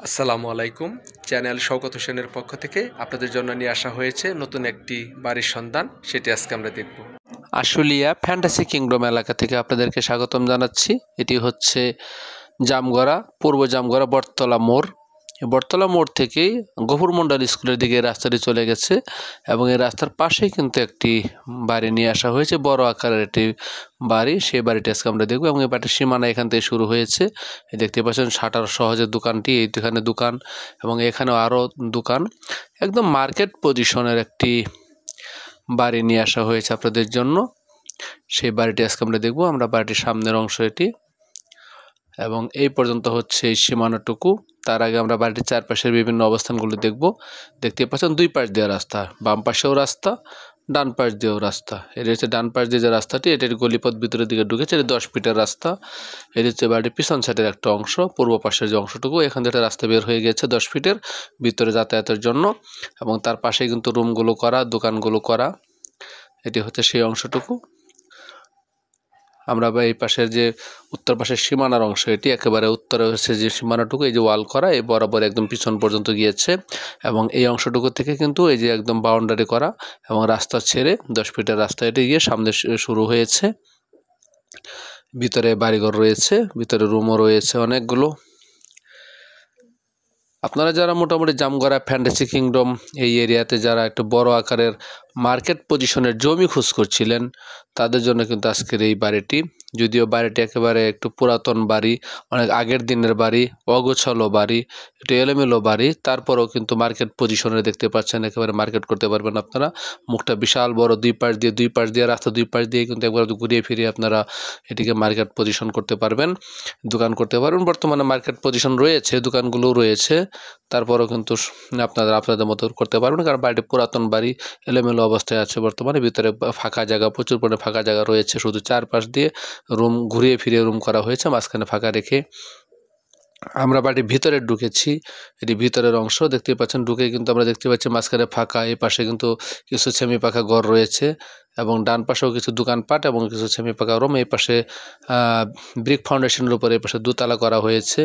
আসসালামু আলাইকুম। চ্যানেল শওকত হোসেনের পক্ষ থেকে আপনাদের জন্য নিয়ে আসা হয়েছে নতুন একটি বাড়ির সন্ধান, সেটি আজকে আমরা দেখব। আশুলিয়া ফ্যান্টাসি কিংডম এলাকা থেকে আপনাদেরকে স্বাগতম জানাচ্ছি। এটি হচ্ছে জামগড়া, পূর্ব জামগড়া বটতলা মোড়। বটতলা মোড় থেকেই গফুর মন্ডল স্কুলের দিকে রাস্তাটি চলে গেছে এবং এই রাস্তার পাশেই কিন্তু একটি বাড়ি নিয়ে আসা হয়েছে, বড় আকারের একটি বাড়ি। সেই বাড়িটি আজকে আমরা দেখব এবং এই বাড়িটির সীমানা এখান থেকে শুরু হয়েছে। দেখতে পাচ্ছেন শাটার সহজে দোকানটি, এইখানে দোকান এবং এখানেও আরও দোকান। একদম মার্কেট পজিশনের একটি বাড়ি নিয়ে আসা হয়েছে আপনাদের জন্য। সেই বাড়িটি আজকে আমরা দেখব। আমরা বাড়িটির সামনের অংশ এটি এবং এই পর্যন্ত হচ্ছে এই সীমানাটুকু। তার আগে আমরা বাড়িটির চারপাশের বিভিন্ন অবস্থানগুলো দেখব। দেখতে পাচ্ছেন দুই পাশ দেওয়া রাস্তা, বাম পাশেও রাস্তা, ডান পাশ দিয়েও রাস্তা। এটি হচ্ছে ডান পাশ দিয়ে যে রাস্তাটি, এটির গলিপথ ভিতরের দিকে ঢুকেছে। এটি 10 ফিটের রাস্তা। এটি হচ্ছে বাড়ির পিছন সাইডের একটা অংশ, পূর্ব পাশের যে অংশটুকু, এখান থেকে রাস্তা বের হয়ে গেছে 10 ফিটের ভিতরে যাতায়াতের জন্য এবং তার পাশেই কিন্তু রুমগুলো করা, দোকানগুলো করা। এটি হচ্ছে সেই অংশটুকু। আমরা এই পাশের যে উত্তর পাশের সীমানার অংশ, এটি একেবারে উত্তরে হচ্ছে যে সীমানাটুকু, এই যে ওয়াল করা, এই বরাবর একদম পিছন পর্যন্ত গিয়েছে এবং এই অংশটুকু থেকে কিন্তু এই যে একদম বাউন্ডারি করা এবং রাস্তা ছেড়ে 10 ফিটের রাস্তা এটি গিয়ে সামনে শুরু হয়েছে। ভিতরে বাড়িঘর রয়েছে, ভিতরে রুমও রয়েছে অনেকগুলো। আপনারা যারা মোটামুটি জামগড়া ফ্যান্টাসি কিংডম এই এরিয়াতে যারা একটু বড় আকারের মার্কেট পজিশনের জমি খোঁজ করছিলেন, তাদের জন্য কিন্তু আজকের এই বাড়িটি। যদিও বাড়িটি একেবারে একটু পুরাতন বাড়ি, অনেক আগের দিনের বাড়ি, অগোছালো বাড়ি, একটু এলোমেলো বাড়ি, তারপরেও কিন্তু মার্কেট পজিশনে দেখতে পাচ্ছেন একেবারে মার্কেট করতে পারবেন আপনারা। মুখটা বিশাল বড়, দুই পাশ দিয়ে রাস্তা, দুই পাশ দিয়ে কিন্তু একবার ঘুরিয়ে ফিরিয়ে আপনারা এটিকে মার্কেট পজিশন করতে পারবেন, দোকান করতে পারবেন। বর্তমানে মার্কেট পজিশন রয়েছে, দোকানগুলো রয়েছে, তারপরেও কিন্তু আপনাদের মতো করতে পারবেন, কারণ বাড়িটি পুরাতন বাড়ি, এলোমেলো অবস্থায় আছে বর্তমানে। ভিতরে ফাঁকা জায়গা, প্রচুর পরিমাণে ফাঁকা জায়গা রয়েছে, শুধু চারপাশ দিয়ে রুম ঘুরিয়ে ফিরিয়ে রুম করা হয়েছে, মাঝখানে ফাঁকা রেখে। আমরা বাড়ির ভিতরে ঢুকেছি, এটি ভিতরের অংশ দেখতে পাচ্ছেন। ঢুকে কিন্তু আমরা দেখতে পাচ্ছি মাঝখানে ফাঁকা, এই পাশে কিন্তু কিছু সেমি পাকা ঘর রয়েছে এবং ডান পাশেও কিছু দোকানপাট এবং কিছু সেমি পাকা রুম। এই পাশে ব্রিক ফাউন্ডেশনের উপরে এই পাশে দোতলা করা হয়েছে,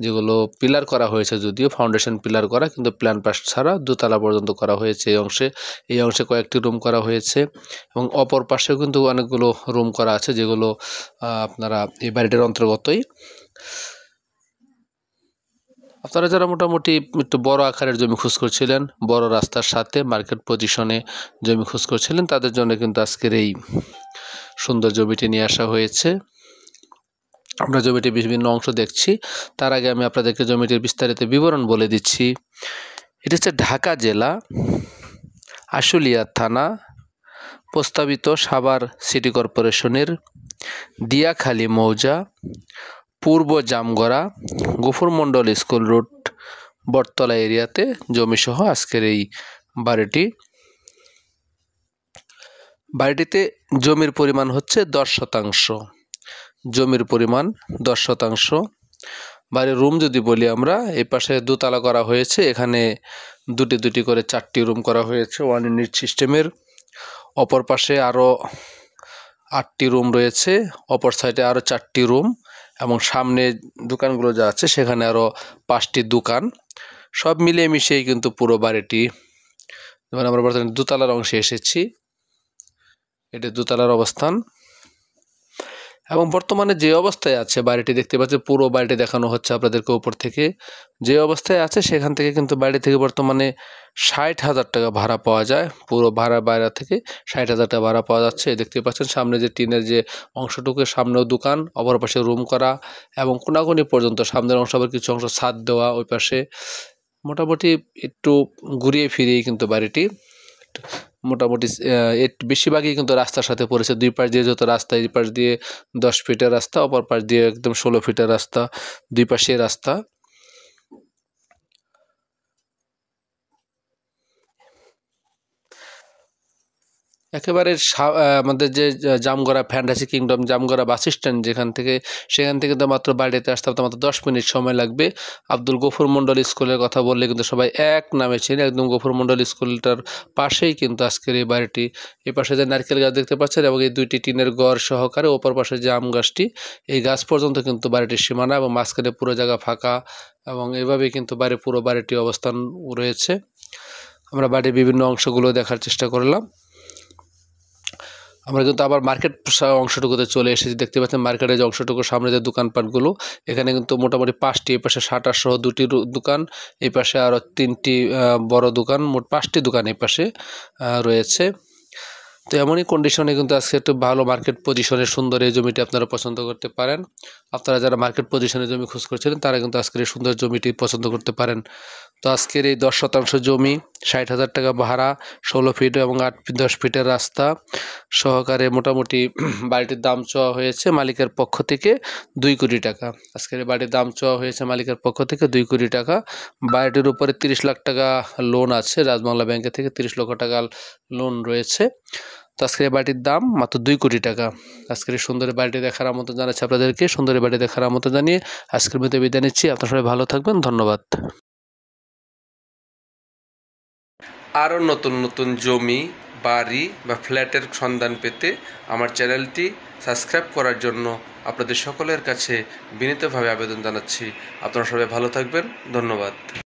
যেগুলো পিলার করা হয়েছে, যদিও ফাউন্ডেশন পিলার করা, কিন্তু প্ল্যান পাস ছাড়া দোতলা পর্যন্ত করা হয়েছে। এই অংশে কয়েকটি রুম করা হয়েছে এবং অপর পাশেও কিন্তু অনেকগুলো রুম করা আছে, যেগুলো আপনারা এই বাড়িটির অন্তর্গতই। আপনারা যারা মোটামুটি একটু বড় আকারের জমি খোঁজ করছিলেন, বড় রাস্তার সাথে মার্কেট পজিশনে জমি খোঁজ করছিলেন, তাদের জন্য কিন্তু আজকের এই সুন্দর জমিটি নিয়ে আসা হয়েছে। আমরা জমিটির বিভিন্ন অংশ দেখছি। তার আগে আমি আপনাদেরকে জমিটির বিস্তারিত বিবরণ বলে দিচ্ছি। এটি হচ্ছে ঢাকা জেলা, আশুলিয়া থানা, প্রস্তাবিত সাভার সিটি কর্পোরেশনের দিয়াখালী মৌজা, পূর্ব জামগড়া, গফুর মন্ডল স্কুল রোড, বটতলা এরিয়াতে জমিসহ আজকের এই বাড়িটিতে জমির পরিমাণ হচ্ছে 10%। জমির পরিমাণ 10%। বাড়ির রুম যদি বলি আমরা, এই পাশে দোতলা করা হয়েছে, এখানে দুটি করে 4টি রুম করা হয়েছে 1 ইউনিট সিস্টেমের। অপর পাশে আরও 8টি রুম রয়েছে, অপর সাইডে আরও 4টি রুম এবং সামনে দোকানগুলো যা আছে সেখানে আরও 5টি দোকান। সব মিলিয়ে মিশিয়েই কিন্তু পুরো বাড়িটি। যেমন আমরা বর্তমানে দোতলার অংশে এসেছি, এটি দোতলার অবস্থান এবং বর্তমানে যে অবস্থায় আছে বাড়িটি দেখতে পাচ্ছি, পুরো বাড়িটি দেখানো হচ্ছে আপনাদেরকে উপর থেকে। যে অবস্থায় আছে সেখান থেকে কিন্তু বাড়ি থেকে বর্তমানে 60,000 টাকা ভাড়া পাওয়া যায়। পুরো বাইরে থেকে 60,000 টাকা ভাড়া পাওয়া যাচ্ছে। দেখতে পাচ্ছেন সামনে যে টিনের যে অংশটুকু, সামনেও দোকান, অপর পাশে রুম করা এবং কোনাকুনি পর্যন্ত সামনের অংশ, আবার কিছু অংশ ছাদ দেওয়া। ওই পাশে মোটামুটি একটু ঘুরিয়ে ফিরিয়েই কিন্তু বাড়িটি মোটামুটি বেশিরভাগই কিন্তু রাস্তার সাথে পড়েছে। দুই পাশ দিয়ে যত রাস্তা, এই পাশ দিয়ে 10 ফিটের রাস্তা, অপর পাশ দিয়ে একদম 16 ফিটের রাস্তা, দুই পাশে রাস্তা। একেবারে আমাদের যে Jamgora fantasy kingdom Jamgora bus stand সেখান থেকে তো মাত্র বাড়িতে আসতে মাত্র 10 মিনিট সময় লাগবে। আব্দুল গফুর মণ্ডল স্কুলের কথা বললে কিন্তু সবাই এক নামে চেনে, একদম গফুর মণ্ডল স্কুলটার পাশেই কিন্তু আজকের এই বাড়িটি। এই পাশে যে নারকেল গাছ দেখতে পাচ্ছেন এবং এই 2টি টিনের ঘর সহকারে ওপর পাশে যে আম গাছটি, এই গাছ পর্যন্ত কিন্তু বাড়িটির সীমানা এবং মাঝখানে পুরো জায়গা ফাঁকা, এবং এভাবেই কিন্তু পুরো বাড়িটি অবস্থান রয়েছে। আমরা বাড়ির বিভিন্ন অংশগুলো দেখার চেষ্টা করলাম। আমরা কিন্তু আবার মার্কেট অংশটুকুতে চলে এসেছি। দেখতে পাচ্ছেন মার্কেটের যে অংশটুকু সামনে যে দোকানপাটগুলো, এখানে কিন্তু মোটামুটি 5টি, এই পাশে শাটার সহ 2টি দোকান, এই পাশে আরও 3টি বড় দোকান, মোট 5টি দোকান এই পাশে রয়েছে। তো এমনই কন্ডিশনে কিন্তু আজকে একটু ভালো মার্কেট পজিশনের সুন্দর এই জমিটি আপনারা পছন্দ করতে পারেন। আপনারা যারা মার্কেট পজিশনে জমি খোঁজ করছিলেন তারা কিন্তু আজকের এই সুন্দর জমিটি পছন্দ করতে পারেন। তো আজকের এই 10 শতাংশ জমি, 60,000 টাকা ভাড়া, 16 ফিট এবং 10 ফিটের রাস্তা সহকারে মোটামুটি বাড়িটির দাম চাওয়া হয়েছে মালিকের পক্ষ থেকে 2 কোটি টাকা। আজকের এই বাড়ির দাম চাওয়া হয়েছে মালিকের পক্ষ থেকে 2 কোটি টাকা। বাড়িটির উপরে 30 লাখ টাকা লোন আছে, রাজবাংলা ব্যাংকে থেকে 30 লক্ষ টাকা লোন রয়েছে। তো আজকের এই বাড়িটির দাম মাত্র 2 কোটি টাকা। আজকের এই সুন্দর বাড়িটি দেখার আমন্ত্রণ জানাচ্ছি আপনাদেরকে। সুন্দর বাড়িটি দেখার আমন্ত্রণ জানিয়ে আজকের মধ্যে বিদায় নিচ্ছি। আপনারা সবাই ভালো থাকবেন, ধন্যবাদ। আরও নতুন নতুন জমি, বাড়ি বা ফ্ল্যাটের সন্ধান পেতে আমার চ্যানেলটি সাবস্ক্রাইব করার জন্য আপনাদের সকলের কাছে বিনীতভাবে আবেদন জানাচ্ছি। আপনারা সবাই ভালো থাকবেন, ধন্যবাদ।